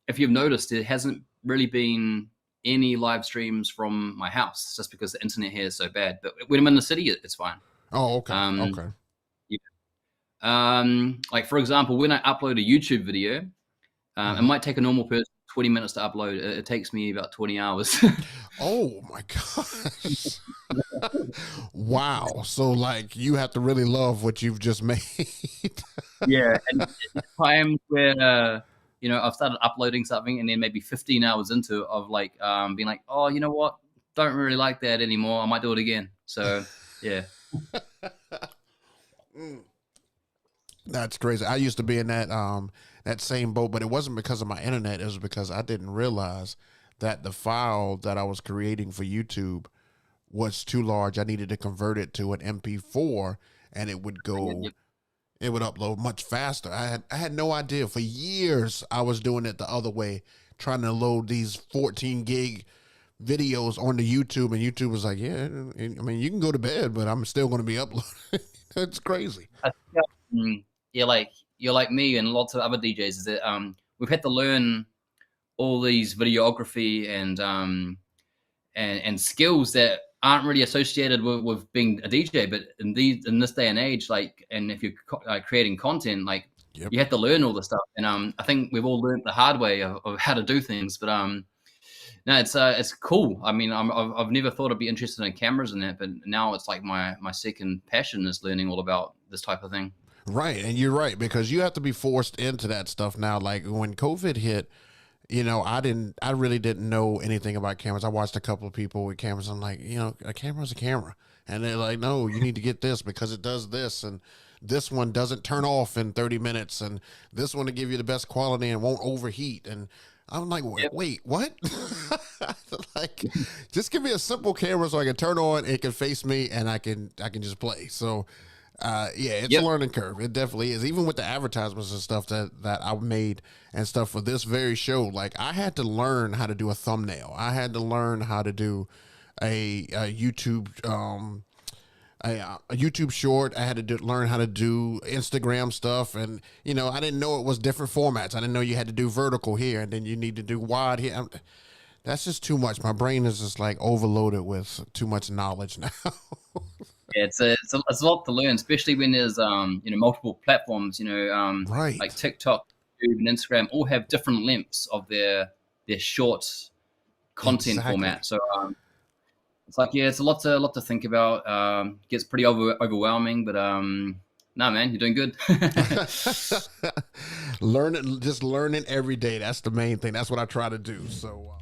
if you've noticed, there hasn't really been any live streams from my house just because the internet here is so bad. But when I'm in the city, it's fine. Oh, okay. Um, Okay. yeah. Like for example, when I upload a YouTube video, it Mhm. might take a normal person 20 minutes to upload. It takes me about 20 hours. Oh my gosh. Wow. So like you have to really love what you've just made. Yeah, and there's times where I've started uploading something, and then maybe 15 hours into it, of like being like, oh, you know what? Don't really like that anymore. I might do it again. So yeah, Mm, that's crazy. I used to be in that same boat, but it wasn't because of my internet. It was because I didn't realize that the file that I was creating for YouTube was too large. I needed to convert it to an MP4 and yep, yep. it would upload much faster. I had no idea. For years I was doing it the other way, trying to load these 14 gig videos onto YouTube, and YouTube was like, yeah, I mean, you can go to bed, but I'm still going to be uploading. It's crazy. I think, yeah, like you're like me and lots of other DJs. Is that we've had to learn all these videography and skills that aren't really associated with being a DJ. But in this day and age, like, and if you're creating content, like Yep. you have to learn all this stuff. And I think we've all learned the hard way of how to do things. But no, it's cool. I mean, I've never thought I'd be interested in cameras and that, but now it's like my second passion is learning all about this type of thing. Right. And you're right, because you have to be forced into that stuff now. Like when COVID hit, I really didn't know anything about cameras. I watched a couple of people with cameras. I'm like, a camera's a camera. And they're like, no, you need to get this because it does this. And this one doesn't turn off in 30 minutes. And this one to give you the best quality and won't overheat. And I'm like, Yep. wait, what? Like, just give me a simple camera so I can turn on, it can face me, and I can just play. So, yeah, it's a Yep. learning curve. It definitely is. Even with the advertisements and stuff that I made and stuff for this very show, like I had to learn how to do a thumbnail. I had to learn how to do a YouTube a YouTube short. I had to learn how to do Instagram stuff, and I didn't know it was different formats. I didn't know you had to do vertical here, and then you need to do wide here. That's just too much. My brain is just like overloaded with too much knowledge now. Yeah, it's a lot to learn, especially when there's multiple platforms. Like Right. TikTok, YouTube, and Instagram all have different lengths of their short content Exactly. format. So it's like, yeah, it's a lot to think about. Gets pretty overwhelming, but no, man, you're doing good. Learning, just learning every day. That's the main thing. That's what I try to do. So.